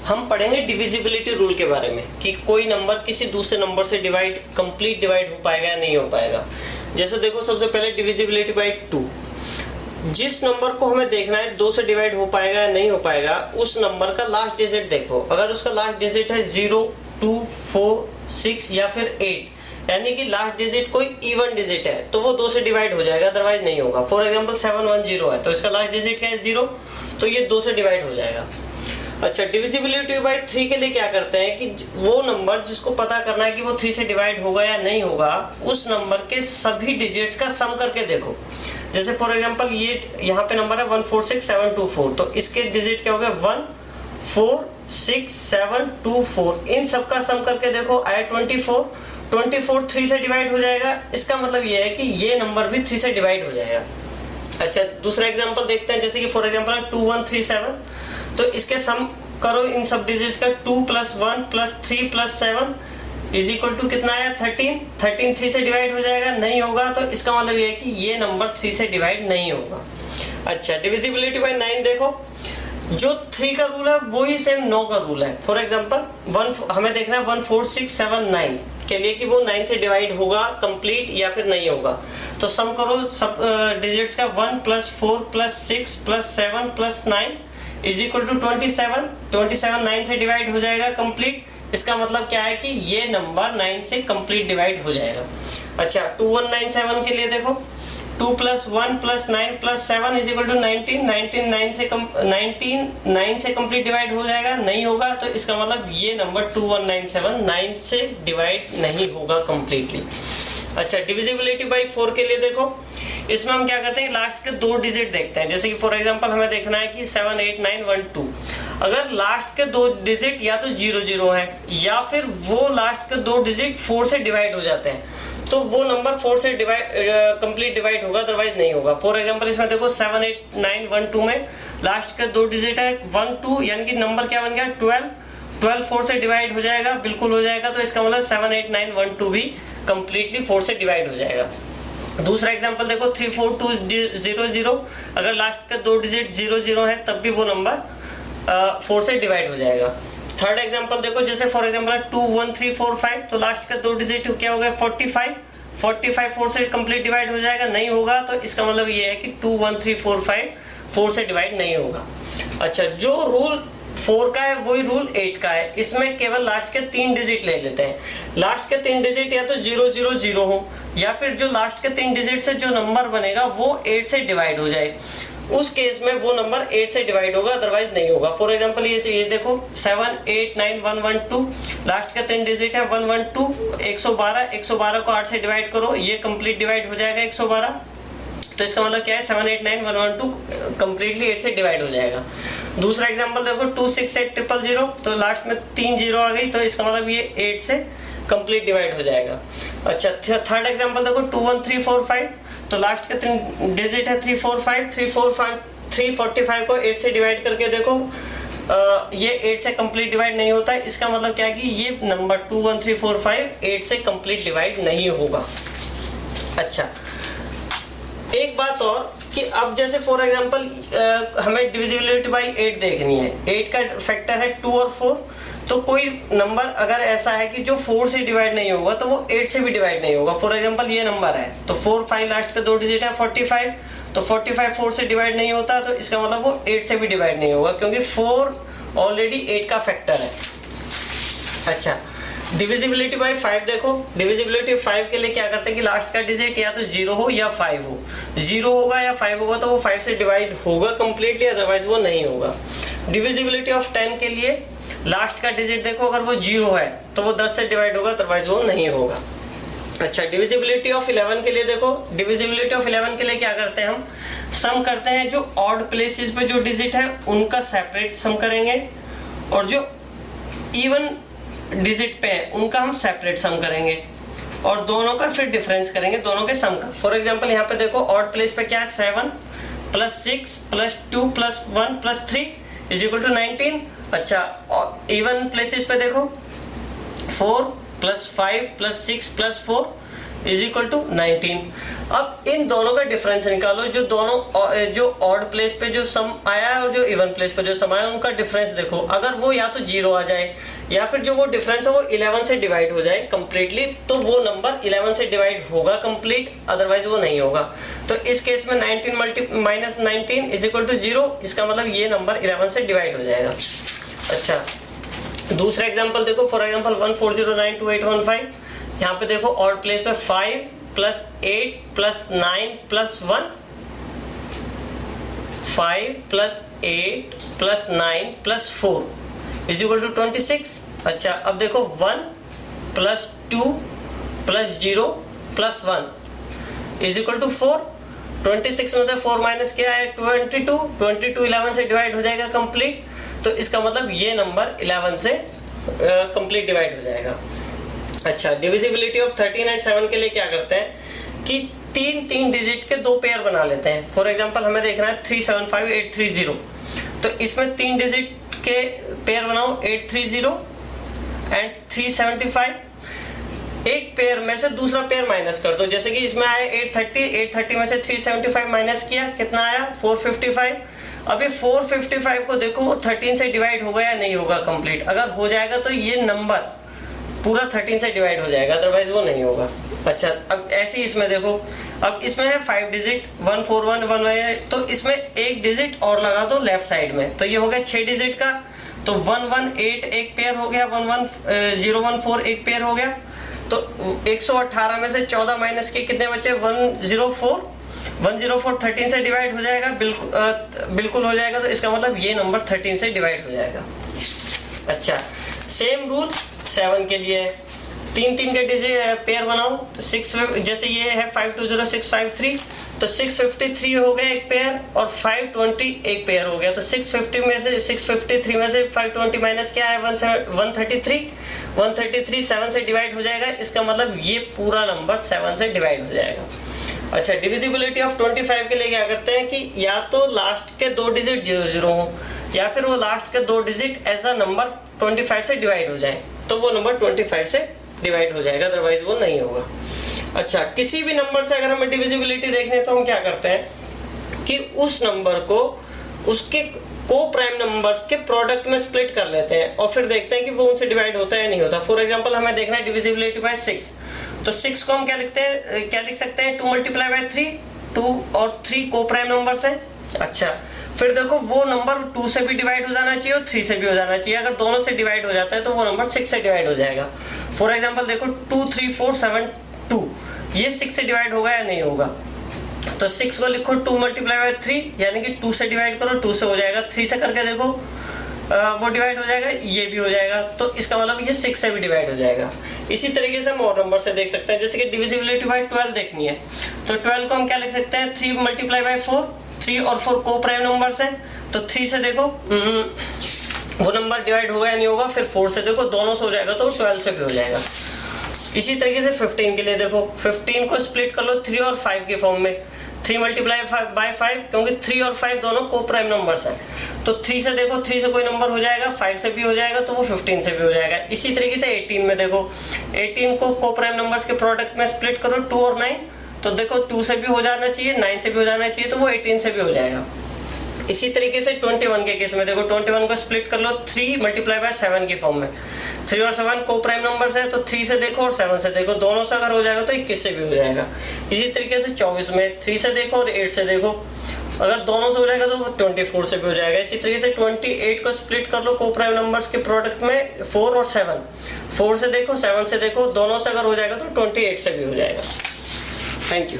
हम पढ़ेंगे divisibility rule के बारे में कि कोई नंबर किसी दूसरे नंबर से कंप्लीट डिवाइड हो पाएगा या नहीं हो पाएगा। जैसे देखो सबसे पहले डिविजिबिलिटी बाय 2। जिस नंबर को हमें देखना है 2 से डिवाइड हो पाएगा या नहीं हो पाएगा, उस नंबर का लास्ट डिजिट देखो। अगर उसका लास्ट डिजिट है 0, 2, 4, 6 या फिर 8, यानी कि लास्ट डिजिट कोई इवन डिजिट है, तो वो 2 से डिवाइड हो जाएगा, अदरवाइज नहीं होगा। फॉर एग्जांपल 710 है तो इसका लास्ट डिजिट क्या है 0, तो ये 2 से डिवाइड हो जाएगा। अच्छा, डिविजिबिलिटी बाय 3 के लिए क्या करते हैं कि वो नंबर जिसको पता करना है कि वो 3 से डिवाइड होगा या नहीं होगा, उस नंबर के सभी डिजिट्स का सम करके देखो। जैसे फॉर एग्जांपल ये यहाँ पे नंबर है 146724, तो इसके डिजिट क्या हो गए 146724, इन सबका सम करके देखो आया 24 3 से डिवाइड हो जाएगा। इसका मतलब ये है कि ये नंबर भी 3 से डिवाइड हो जाएगा। अच्छा, दूसरा एग्जांपल देखते हैं, जैसे कि फॉर एग्जांपल 2137, तो इसके सम करो इन सब डिजिट्स का 2 + 1 + 3 + 7 = कितना आया 13 3 से डिवाइड हो जाएगा, नहीं होगा, तो इसका मतलब ये है कि ये नंबर 3 से डिवाइड नहीं होगा। अच्छा, डिविजिबिलिटी बाय 9 देखो, जो 3 का रूल है वही सेम 9 का रूल है। फॉर एग्जांपल हमें देखना है 14679 के लिए कि वो 9 से डिवाइड होगा कंप्लीट या फिर नहीं होगा। तो सम करो सब डिजिट्स का 1 + 4 + 6 + 7 + 9 = 27 9 से डिवाइड हो जाएगा कंप्लीट। इसका मतलब क्या है कि ये नंबर 9 से कंप्लीट डिवाइड हो जाएगा। अच्छा, 2197 के लिए देखो, 2 + 1 + 9 + 7 = 19 9 से कंप्लीट डिवाइड हो जाएगा, नहीं होगा, तो इसका मतलब ये नंबर 2197 9 से डिवाइड नहीं होगा कंप्लीटली। अच्छा, डिविजिबिलिटी बाय 4 के लिए देखो, इसमें हम क्या करते हैं लास्ट के 2 डिजिट देखते हैं। जैसे कि फॉर एग्जांपल हमें देखना है कि 78912, अगर लास्ट के 2 डिजिट या तो 00 है या फिर वो लास्ट के 2 डिजिट 4 से डिवाइड हो जाते हैं, तो वो नंबर 4 से कंप्लीट डिवाइड होगा, अदरवाइज नहीं होगा। फॉर एग्जांपल इसमें देखो 78912 में लास्ट के 2 डिजिट है 1 2, यानी कि नंबर क्या बन गया 12 4 से डिवाइड हो जाएगा, बिल्कुल हो जाएगा, तो इसका मतलब 78912 भी कंप्लीटली 4 से डिवाइड हो जाएगा। दूसरा एग्जांपल देखो 34200, अगर लास्ट के 2 डिजिट 00 है तब भी वो नंबर 4 से डिवाइड हो जाएगा। थर्ड एग्जांपल देखो, जैसे फॉर एग्जांपल 21345, तो लास्ट के 2 डिजिट क्या हो गए 45 4 से कंप्लीट डिवाइड हो जाएगा, नहीं होगा, तो इसका मतलब ये है कि 21345 4 से डिवाइड नहीं होगा। अच्छा, जो रूल 4 का है वही रूल 8 का है। इसमें केवल लास्ट के 3 डिजिट ले लेते हैं। लास्ट के 3 डिजिट या तो 000 हो या फिर जो लास्ट के 3 डिजिट से जो नंबर बनेगा वो 8 से डिवाइड हो जाए, उस केस में वो नंबर 8 से डिवाइड होगा, अदरवाइज नहीं होगा। फॉर एग्जांपल ये देखो 789112, लास्ट का 3 डिजिट है 112, 112 को 8 से डिवाइड करो, ये कंप्लीट डिवाइड हो जाएगा 112, तो इसका मतलब क्या है 789112 कंप्लीटली 8 से डिवाइड हो जाएगा। दूसरा एग्जांपल देखो 268000, तो लास्ट में 3 0 आ गई, तो इसका मतलब ये 8 से कंप्लीट डिवाइड हो जाएगा। अच्छा, थर्ड एग्जांपल देखो 21345, तो लास्ट के 3 डिजिट है 345 को 8 से डिवाइड करके देखो, ये 8 से कंप्लीट डिवाइड नहीं होता है। इसका मतलब क्या है कि ये नंबर 21345 8 से कंप्लीट डिवाइड नहीं होगा। अच्छा, एक बात और कि अब जैसे फॉर एग्जांपल हमें डिविजिबिलिटी बाय 8 देखनी है, 8 का फैक्टर है 2 और 4, तो कोई नंबर अगर ऐसा है कि जो 4 से डिवाइड नहीं होगा तो वो 8 से भी डिवाइड नहीं होगा। फॉर एग्जांपल ये नंबर है तो 4 5 लास्ट के 2 डिजिट है 45, तो 45 4 से डिवाइड नहीं होता, तो इसका मतलब वो 8 से भी डिवाइड नहीं होगा, क्योंकि 4 ऑलरेडी 8 का फैक्टर है। अच्छा, डिविजिबिलिटी बाय 5 देखो, डिविजिबिलिटी 5 के लिए क्या करते हैं कि लास्ट का डिजिट या तो 0 हो या 5 हो, 0 होगा या 5 होगा तो वो 5 से डिवाइड होगा कंप्लीटली, अदरवाइज वो नहीं होगा। डिविजिबिलिटी ऑफ 10 के लिए लास्ट का डिजिट देखो, अगर वो 0 है तो वो 10 से डिवाइड होगा, अदरवाइज वो नहीं होगा। अच्छा, डिविजिबिलिटी ऑफ 11 के लिए देखो, डिविजिबिलिटी ऑफ 11 के लिए क्या करते हैं हम सम करते हैं, जो ऑड प्लेसेस पे जो डिजिट है उनका सेपरेट सम करेंगे, और जो इवन डिजिट पे है उनका हम सेपरेट सम करेंगे, और दोनों का फिर डिफरेंस करेंगे, दोनों के सम का। फॉर एग्जांपल यहाँ पे देखो ऑड प्लेस पे क्या है 7 + 6 + 2 + 1 + 3 = 19। अच्छा, इवन प्लेसेस पे देखो 4 + 5 + 6 + 4 इज इक्वल टू 19। अब इन दोनों का डिफरेंस निकालो, जो दोनों जो ऑड प्लेस पे जो सम आया है और जो इवन प्लेस पे जो सम आया है उनका डिफरेंस देखो। अगर वो या तो 0 आ जाए या फिर जो वो डिफरेंस है वो 11 से डिवाइड हो जाए कंप्लीटली, तो वो नंबर 11 से डिवाइड होगा कंप्लीट, अदरवाइज वो नहीं होगा। तो इस केस में 19 माइनस 19 इज इक्वल टू 0, इसका मतलब ये नंबर 11 से डिवाइड हो जाएगा। अच्छा, दूसरा एग्जांपल देखो, फॉर एग्जांपल 14092815। यहाँ पे देखो ऑड प्लेस पे 5 plus 8 plus 9 plus 1, 5 plus 8 plus 9 plus 4 is equal to 26। अच्छा, अब देखो 1 plus 2 plus 0 plus 1 is equal to 4। 26 में से 4 माइनस किया है 22, 22 11 से डिवाइड हो जाएगा कंप्लीट, तो इसका मतलब ये नंबर 11 से कंप्लीट डिवाइड हो जाएगा। अच्छा, डिविजिबिलिटी ऑफ 13 एंड 7 के लिए क्या करते हैं कि 3 डिजिट के 2 पेयर बना लेते हैं। फॉर एग्जांपल हमें देखना है 375830, तो इसमें 3 डिजिट के पेयर बनाओ 830 एंड 375। एक पेयर में से दूसरा पेयर माइनस कर दो, जैसे कि इसमें आया 830 में से 375 माइनस किया, कितना आया 455। अभी 455 को देखो वो 13 से डिवाइड होगा या नहीं होगा कंप्लीट। अगर हो जाएगा तो ये नंबर पूरा 13 से डिवाइड हो जाएगा, अदरवाइज वो नहीं होगा। अच्छा, अब ऐसे ही इसमें देखो, अब इसमें है 5 डिजिट 1411, तो इसमें एक डिजिट और लगा दो लेफ्ट साइड में, तो ये हो गया 6 डिजिट का। तो 118 एक पेयर हो गया, 11014 एक पेयर हो गया। तो 118 में से 14 माइनस के कितने बचे 104 13 से डिवाइड हो जाएगा, बिल्कुल हो जाएगा। तो इसका मतलब ये नंबर 13 से डिवाइड हो जाएगा। अच्छा, सेम रूल 7 के लिए, 3 के डिजिट पेयर बनाओ। तो 6, जैसे ये है 520653, तो 653 हो गया एक पेयर और 520 एक पेयर हो गया। तो 653 में से 520 माइनस क्या है 133 7 से डिवाइड हो जाएगा। इसका मतलब ये पूरा नंबर 7 से डिवाइड हो जाएगा। अच्छा, डिविजिबिलिटी ऑफ 25 के लिए क्या करते हैं कि या तो लास्ट के 2 डिजिट 00 हो या फिर वो लास्ट के 2 डिजिट ऐसा नंबर 25 से डिवाइड हो जाए, तो वो नंबर 25 से डिवाइड हो जाएगा, अदरवाइज वो नहीं होगा। अच्छा, किसी भी नंबर से अगर हमें डिविजिबिलिटी देखनी है तो हम क्या करते हैं कि उस नंबर को उसके को प्राइम नंबर्स के प्रोडक्ट में स्प्लिट कर लेते हैं और फिर देखते हैं कि वो उनसे डिवाइड होता है या नहीं होता। फॉर एग्जांपल हमें देखना है डिविजिबिलिटी बाय 6, तो 6 को हम क्या लिख सकते हैं 2 मल्टीप्लाई बाय 3, 2 और 3 को प्राइम नंबर्स हैं। अच्छा, फिर देखो वो नंबर 2 से भी डिवाइड हो जाना चाहिए और 3 से भी हो जाना चाहिए। अगर दोनों से डिवाइड हो जाता है तो वो नंबर 6 से डिवाइड हो जाएगा। फॉर एग्जांपल देखो 2 3 4 7 2, ये 6 से डिवाइड होगा या नहीं होगा। तो 6 को लिखो 2 मल्टीप्लाई बाय 3, यानी कि 2 से डिवाइड करो 2 से हो जाएगा, 3 से करके देखो वो डिवाइड हो जाएगा, ये भी हो जाएगा। तो इसका मतलब ये 6 से भी डिवाइड हो जाएगा। इसी तरीके से हम और नंबर से देख सकते हैं, जैसे कि डिविजिबिलिटी बाय 12 देखनी है तो 12 को हम क्या लिख सकते हैं 3 मल्टीप्लाई बाय 4, 3 और 4 को प्राइम नंबर्स हैं। तो 3 से देखो वो नंबर डिवाइड होगा या नहीं होगा, फिर 4 से देखो दोनों से हो जाएगा तो 12 से भी हो जाएगा। इसी तरीके से 15 के लिए देखो, 15 को स्प्लिट कर लो 3 और 5 के फॉर्म में। 3 मल्टीप्लाई बाय 5, क्योंकि 3 और 5 दोनों को प्राइम नंबर्स हैं, तो 3 से देखो 3 से कोई नंबर हो जाएगा, 5 से भी हो जाएगा, तो वो 15 से भी हो जाएगा। इसी तरीके से 18 में देखो, 18 को प्राइम नंबर्स के प्रोडक्ट में स्प्लिट करो 2 और 9, तो देखो 2 से भी हो जाना चाहिए, 9 से भी हो जाना चाहिए, तो वो 18 से भी हो जाएगा। इसी तरीके से 21 के केस में देखो, 21 को स्प्लिट कर लो 3 मल्टीप्लाई बाय 7 के फॉर्म में। 3 और 7 को प्राइम नंबर्स है, तो 3 से देखो और 7 से देखो, दोनों से अगर हो जाएगा तो 21 से भी हो जाएगा। इसी तरीके से 24 में 3 से देखो और 8 से देखो, अगर दोनों से हो जाएगा तो 24 से भी हो जाएगा। इसी तरीके से 28 को स्प्लिट कर लो को प्राइम नंबर्स के प्रोडक्ट में 4 और 7, 4 से देखो 7 से देखो, दोनों से अगर हो जाएगा तो 28 से भी हो जाएगा। Thank you.